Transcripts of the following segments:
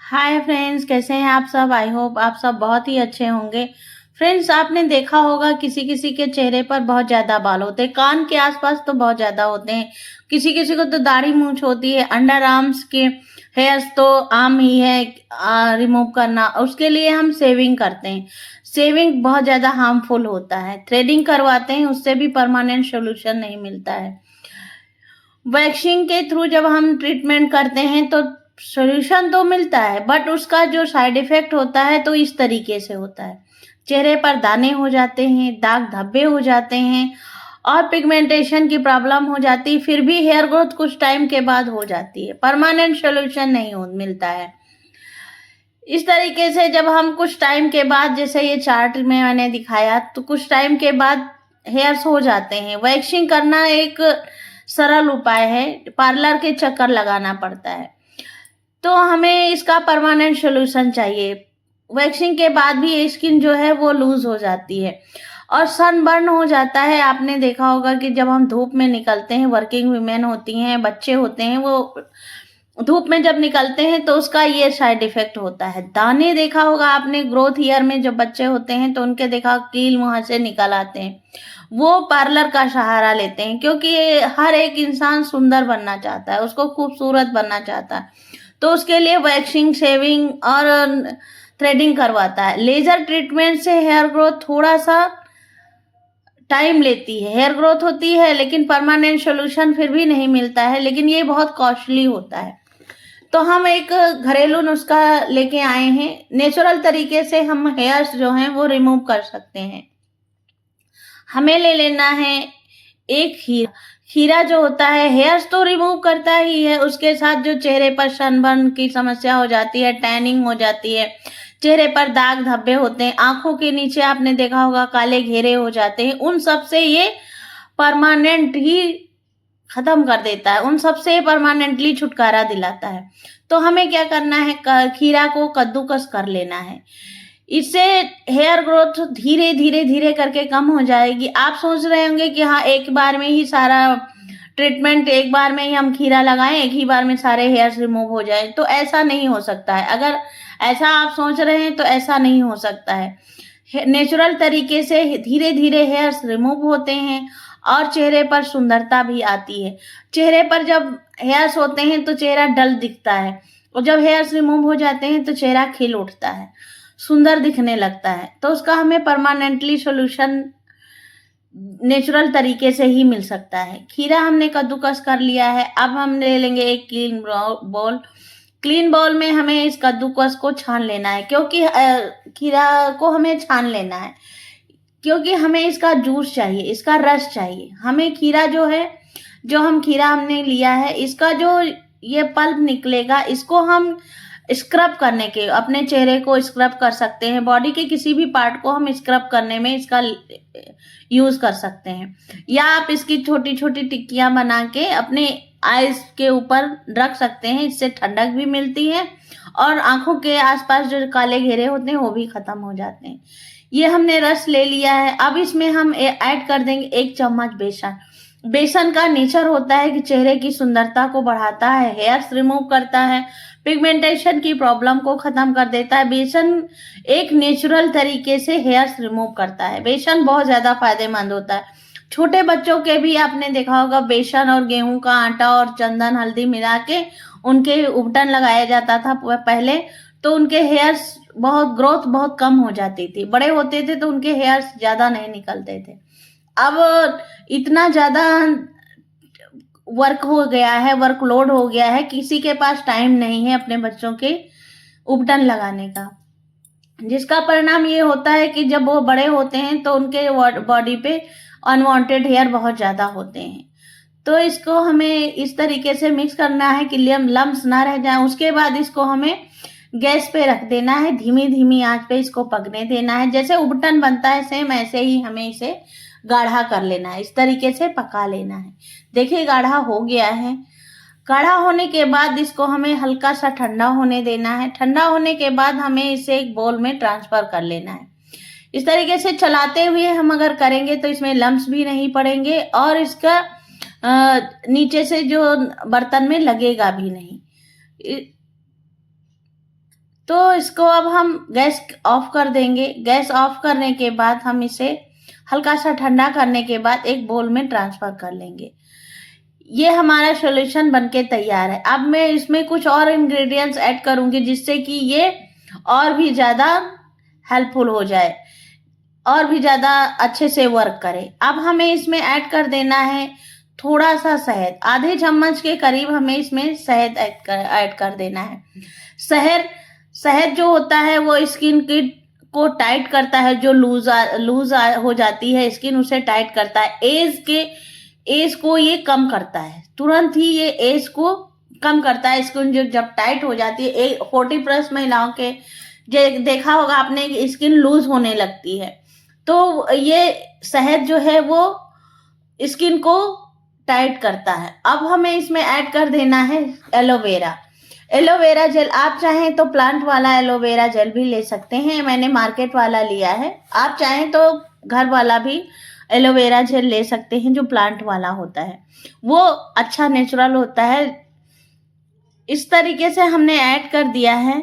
Hi friends, कैसे हैं आप सब। आई होप आप सब बहुत ही अच्छे होंगे। फ्रेंड्स, आपने देखा होगा किसी किसी के चेहरे पर बहुत ज़्यादा बाल होते हैं, कान के आसपास तो बहुत ज़्यादा होते हैं। किसी किसी को तो दाढ़ी मूंछ होती है। अंडर आर्म्स के हेयर्स तो आम ही है रिमूव करना। उसके लिए हम सेविंग करते हैं। सेविंग बहुत ज़्यादा हार्मफुल होता है। थ्रेडिंग करवाते हैं, उससे भी परमानेंट सोल्यूशन नहीं मिलता है। वैक्सिंग के थ्रू जब हम ट्रीटमेंट करते हैं तो सॉल्यूशन तो मिलता है, बट उसका जो साइड इफेक्ट होता है तो इस तरीके से होता है। चेहरे पर दाने हो जाते हैं, दाग धब्बे हो जाते हैं और पिगमेंटेशन की प्रॉब्लम हो जाती है। फिर भी हेयर ग्रोथ कुछ टाइम के बाद हो जाती है, परमानेंट सॉल्यूशन नहीं मिलता है। इस तरीके से जब हम कुछ टाइम के बाद, जैसे ये चार्ट में मैंने दिखाया, तो कुछ टाइम के बाद हेयर्स हो जाते हैं। वैक्सिंग करना एक सरल उपाय है, पार्लर के चक्कर लगाना पड़ता है। तो हमें इसका परमानेंट सॉल्यूशन चाहिए। वैक्सिंग के बाद भी स्किन जो है वो लूज हो जाती है और सनबर्न हो जाता है। आपने देखा होगा कि जब हम धूप में निकलते हैं, वर्किंग वुमेन होती हैं, बच्चे होते हैं, वो धूप में जब निकलते हैं तो उसका ये साइड इफेक्ट होता है। दाने देखा होगा आपने, ग्रोथ ईयर में जब बच्चे होते हैं तो उनके देखा कील मुंह से निकल आते हैं। वो पार्लर का सहारा लेते हैं, क्योंकि हर एक इंसान सुंदर बनना चाहता है, उसको खूबसूरत बनना चाहता है। तो उसके लिए वैक्सिंग, शेविंग और थ्रेडिंग करवाता है। लेजर ट्रीटमेंट से हेयर ग्रोथ थोड़ा सा टाइम लेती है। हेयर ग्रोथ होती है लेकिन परमानेंट सॉल्यूशन फिर भी नहीं मिलता है, लेकिन ये बहुत कॉस्टली होता है। तो हम एक घरेलू नुस्खा लेके आए हैं। नेचुरल तरीके से हम हेयर्स जो हैं वो रिमूव कर सकते हैं। हमें ले लेना है एक खीरा। खीरा जो होता है हेयर्स तो रिमूव करता ही है, उसके साथ जो चेहरे पर सनबर्न की समस्या हो जाती है, टैनिंग हो जाती है, चेहरे पर दाग धब्बे होते हैं, आंखों के नीचे आपने देखा होगा काले घेरे हो जाते हैं, उन सब से ये परमानेंट ही खत्म कर देता है। उन सब से परमानेंटली छुटकारा दिलाता है। तो हमें क्या करना है, खीरा को कद्दूकस कर लेना है। इससे हेयर ग्रोथ धीरे धीरे धीरे करके कम हो जाएगी। आप सोच रहे होंगे कि हाँ, एक बार में ही सारा ट्रीटमेंट, एक बार में ही हम खीरा लगाएं, एक ही बार में सारे हेयर्स रिमूव हो जाए, तो ऐसा नहीं हो सकता है। अगर ऐसा आप सोच रहे हैं तो ऐसा नहीं हो सकता है। नेचुरल तरीके से धीरे धीरे हेयर्स रिमूव होते हैं और चेहरे पर सुंदरता भी आती है। चेहरे पर जब हेयर्स होते हैं तो चेहरा डल दिखता है, और जब हेयर्स रिमूव हो जाते हैं तो चेहरा खिल उठता है, सुंदर दिखने लगता है। तो उसका हमें परमानेंटली सॉल्यूशन नेचुरल तरीके से ही मिल सकता है। खीरा हमने कद्दूकस कर लिया है। अब हम ले लेंगे एक क्लीन बाउल। क्लीन बाउल में हमें इस कद्दूकस को छान लेना है, क्योंकि खीरा को हमें छान लेना है, क्योंकि हमें इसका जूस चाहिए, इसका रस चाहिए। हमें खीरा जो है, जो हम खीरा हमने लिया है, इसका जो ये पल्प निकलेगा, इसको हम स्क्रब करने के, अपने चेहरे को स्क्रब कर सकते हैं। बॉडी के किसी भी पार्ट को हम स्क्रब करने में इसका यूज कर सकते हैं। या आप इसकी छोटी छोटी टिक्कियां बना के अपने आईज के ऊपर रख सकते हैं। इससे ठंडक भी मिलती है और आंखों के आसपास जो काले घेरे होते हैं वो भी खत्म हो जाते हैं। ये हमने रस ले लिया है। अब इसमें हम ऐड कर देंगे 1 चम्मच बेसन। बेसन का नेचर होता है कि चेहरे की सुंदरता को बढ़ाता है, हेयर्स रिमूव करता है, पिगमेंटेशन की प्रॉब्लम को खत्म कर देता है। बेसन एक नेचुरल तरीके से हेयर्स रिमूव करता है। बेसन बहुत ज्यादा फायदेमंद होता है। छोटे बच्चों के भी आपने देखा होगा, बेसन और गेहूं का आटा और चंदन हल्दी मिला के उनके उबटन लगाया जाता था पहले, तो उनके हेयर्स बहुत, ग्रोथ बहुत कम हो जाती थी। बड़े होते थे तो उनके हेयर्स ज्यादा नहीं निकलते थे। अब इतना ज्यादा वर्क हो गया है, वर्कलोड हो गया है, किसी के पास टाइम नहीं है अपने बच्चों के उबटन लगाने का, जिसका परिणाम ये होता है कि जब वो बड़े होते हैं तो उनके बॉडी पे अनवांटेड हेयर बहुत ज्यादा होते हैं। तो इसको हमें इस तरीके से मिक्स करना है कि लम्स ना रह जाए। उसके बाद इसको हमें गैस पे रख देना है, धीमी धीमी आंच पे इसको पकने देना है। जैसे उबटन बनता है सेम ऐसे ही हमें इसे गाढ़ा कर लेना है, इस तरीके से पका लेना है। देखिए गाढ़ा हो गया है। गाढ़ा होने के बाद इसको हमें हल्का सा ठंडा होने देना है। ठंडा होने के बाद हमें इसे एक बोल में ट्रांसफर कर लेना है। इस तरीके से चलाते हुए हम अगर करेंगे तो इसमें लम्स भी नहीं पड़ेंगे और इसका नीचे से जो बर्तन में लगेगा भी नहीं। तो इसको अब हम गैस ऑफ कर देंगे। गैस ऑफ करने के बाद हम इसे हल्का सा ठंडा करने के बाद एक बोल में ट्रांसफर कर लेंगे। ये हमारा सॉल्यूशन बनके तैयार है। अब मैं इसमें कुछ और इंग्रेडिएंट्स ऐड करूंगी जिससे कि ये और भी ज़्यादा हेल्पफुल हो जाए, और भी ज़्यादा अच्छे से वर्क करे। अब हमें इसमें ऐड कर देना है थोड़ा सा शहद, आधे चम्मच के करीब हमें इसमें शहद ऐड कर देना है। शहद जो होता है वो स्किन को टाइट करता है, जो लूज हो जाती है स्किन उसे टाइट करता है। एज को ये कम करता है, तुरंत ही ये एज को कम करता है। स्किन जब टाइट हो जाती है, 40+ महिलाओं के देखा होगा आपने, स्किन लूज होने लगती है। तो ये शहद जो है वो स्किन को टाइट करता है। अब हमें इसमें ऐड कर देना है एलोवेरा जेल। आप चाहें तो प्लांट वाला एलोवेरा जेल भी ले सकते हैं, मैंने मार्केट वाला लिया है। आप चाहें तो घर वाला भी एलोवेरा जेल ले सकते हैं, जो प्लांट वाला होता है, वो अच्छा नेचुरल होता है। इस तरीके से हमने ऐड कर दिया है।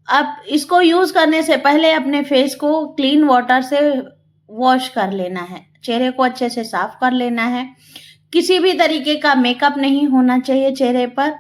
अब इसको यूज करने से पहले अपने फेस को क्लीन वाटर से वॉश कर लेना है, चेहरे को अच्छे से साफ कर लेना है। किसी भी तरीके का मेकअप नहीं होना चाहिए चेहरे पर,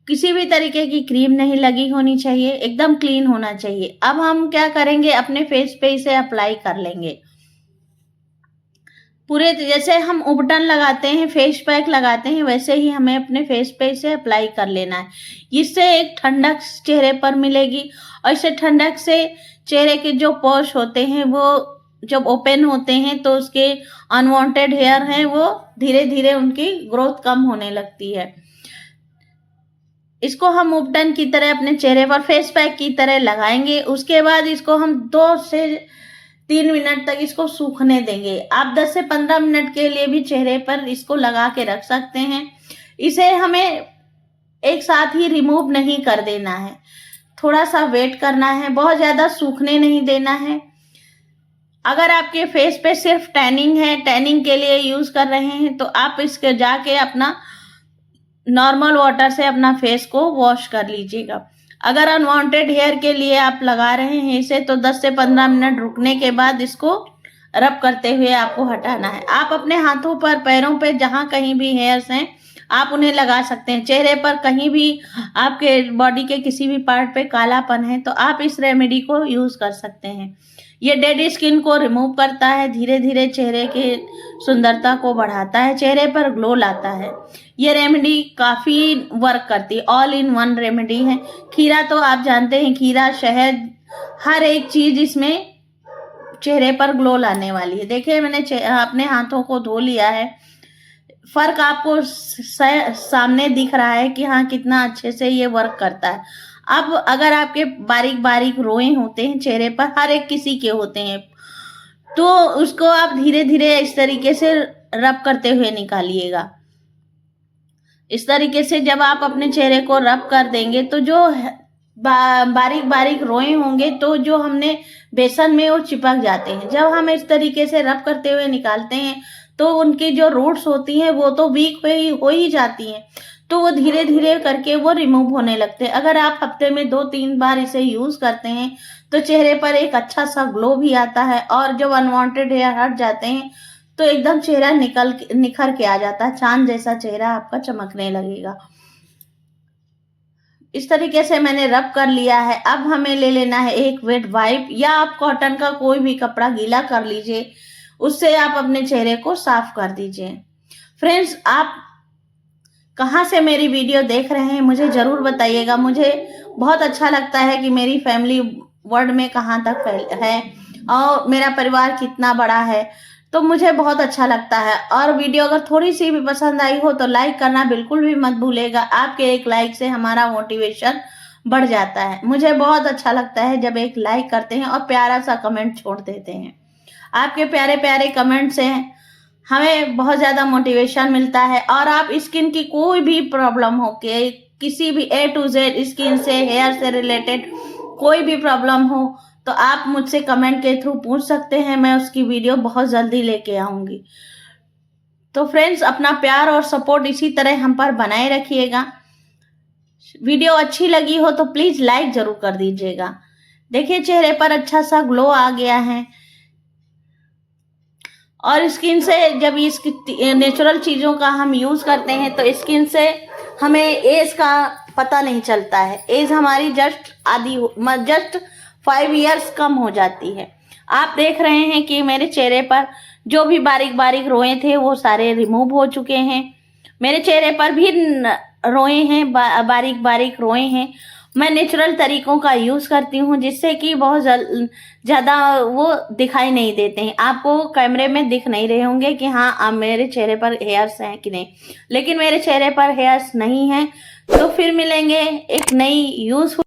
किसी भी तरीके की क्रीम नहीं लगी होनी चाहिए, एकदम क्लीन होना चाहिए। अब हम क्या करेंगे, अपने फेस पे इसे अप्लाई कर लेंगे पूरे, जैसे हम उबटन लगाते हैं, फेस पैक लगाते हैं, वैसे ही हमें अपने फेस पे इसे अप्लाई कर लेना है। इससे एक ठंडक चेहरे पर मिलेगी, और इससे ठंडक से चेहरे के जो पोर्स होते हैं वो जब ओपन होते हैं तो उसके अनवांटेड हेयर हैं वो धीरे धीरे उनकी ग्रोथ कम होने लगती है। इसको हम उबटन की तरह अपने चेहरे पर फेस पैक की तरह लगाएंगे। उसके बाद इसको हम 2 से 3 मिनट तक इसको सूखने देंगे। आप 10 से 15 मिनट के लिए भी चेहरे पर इसको लगा के रख सकते हैं। इसे हमें एक साथ ही रिमूव नहीं कर देना है, थोड़ा सा वेट करना है, बहुत ज़्यादा सूखने नहीं देना है। अगर आपके फेस पे सिर्फ टैनिंग है, टैनिंग के लिए यूज़ कर रहे हैं, तो आप इसके जाके अपना नॉर्मल वाटर से अपना फेस को वॉश कर लीजिएगा। अगर अनवांटेड हेयर के लिए आप लगा रहे हैं इसे, तो 10 से 15 मिनट रुकने के बाद इसको रब करते हुए आपको हटाना है। आप अपने हाथों पर, पैरों पे, जहाँ कहीं भी हेयर्स हैं आप उन्हें लगा सकते हैं। चेहरे पर कहीं भी आपके बॉडी के किसी भी पार्ट पे कालापन है तो आप इस रेमेडी को यूज़ कर सकते हैं। ये डेड स्किन को रिमूव करता है, धीरे धीरे चेहरे की सुंदरता को बढ़ाता है, चेहरे पर ग्लो लाता है। ये रेमेडी काफ़ी वर्क करती है, ऑल इन वन रेमेडी है। खीरा तो आप जानते हैं, खीरा, शहद, हर एक चीज़ इसमें चेहरे पर ग्लो लाने वाली है। देखिए मैंने अपने हाथों को धो लिया है, फ़र्क आपको सामने दिख रहा है कि हाँ कितना अच्छे से ये वर्क करता है। अब अगर आपके बारीक बारीक रोए होते हैं चेहरे पर, हर एक किसी के होते हैं, तो उसको आप धीरे धीरे इस तरीके से रब करते हुए निकालिएगा। इस तरीके से जब आप अपने चेहरे को रब कर देंगे तो जो बारीक बारीक रोए होंगे तो जो हमने बेसन में वो चिपक जाते हैं। जब हम इस तरीके से रब करते हुए निकालते हैं तो उनकी जो रूट्स होती हैं वो तो वीक हो ही जाती हैं, तो वो धीरे धीरे करके वो रिमूव होने लगते हैं। अगर आप हफ्ते में 2-3 बार इसे यूज़ करते हैं तो चेहरे पर एक अच्छा सा ग्लो भी आता है, और जब अनवांटेड हेयर हट जाते हैं तो एकदम चेहरा निखर के आ जाता है, चांद जैसा चेहरा आपका चमकने लगेगा। इस तरीके से मैंने रब कर लिया है। अब हमें ले लेना है एक वेट वाइप, या आप कॉटन का कोई भी कपड़ा गीला कर लीजिए, उससे आप अपने चेहरे को साफ कर दीजिए। फ्रेंड्स, आप कहाँ से मेरी वीडियो देख रहे हैं मुझे ज़रूर बताइएगा। मुझे बहुत अच्छा लगता है कि मेरी फैमिली वर्ल्ड में कहाँ तक है और मेरा परिवार कितना बड़ा है, तो मुझे बहुत अच्छा लगता है। और वीडियो अगर थोड़ी सी भी पसंद आई हो तो लाइक करना बिल्कुल भी मत भूलेगा। आपके एक लाइक से हमारा मोटिवेशन बढ़ जाता है। मुझे बहुत अच्छा लगता है जब एक लाइक करते हैं और प्यारा सा कमेंट छोड़ देते हैं। आपके प्यारे प्यारे कमेंट से हमें बहुत ज़्यादा मोटिवेशन मिलता है। और आप स्किन की कोई भी प्रॉब्लम हो के, किसी भी A to Z स्किन से, हेयर से रिलेटेड कोई भी प्रॉब्लम हो तो आप मुझसे कमेंट के थ्रू पूछ सकते हैं, मैं उसकी वीडियो बहुत जल्दी लेके आऊँगी। तो फ्रेंड्स, अपना प्यार और सपोर्ट इसी तरह हम पर बनाए रखिएगा। वीडियो अच्छी लगी हो तो प्लीज लाइक जरूर कर दीजिएगा। देखिए चेहरे पर अच्छा सा ग्लो आ गया है। और स्किन से जब इस नेचुरल चीज़ों का हम यूज़ करते हैं तो स्किन से हमें एज का पता नहीं चलता है। एज हमारी जस्ट 5 इयर्स कम हो जाती है। आप देख रहे हैं कि मेरे चेहरे पर जो भी बारीक बारीक रोए थे वो सारे रिमूव हो चुके हैं। मेरे चेहरे पर भी रोए हैं, बारीक बारीक रोए हैं। मैं नेचुरल तरीकों का यूज़ करती हूँ जिससे कि बहुत ज़्यादा वो दिखाई नहीं देते हैं। आपको कैमरे में दिख नहीं रहे होंगे कि हाँ अब मेरे चेहरे पर हेयर्स हैं कि नहीं, लेकिन मेरे चेहरे पर हेयर्स नहीं हैं। तो फिर मिलेंगे एक नई यूज़फुल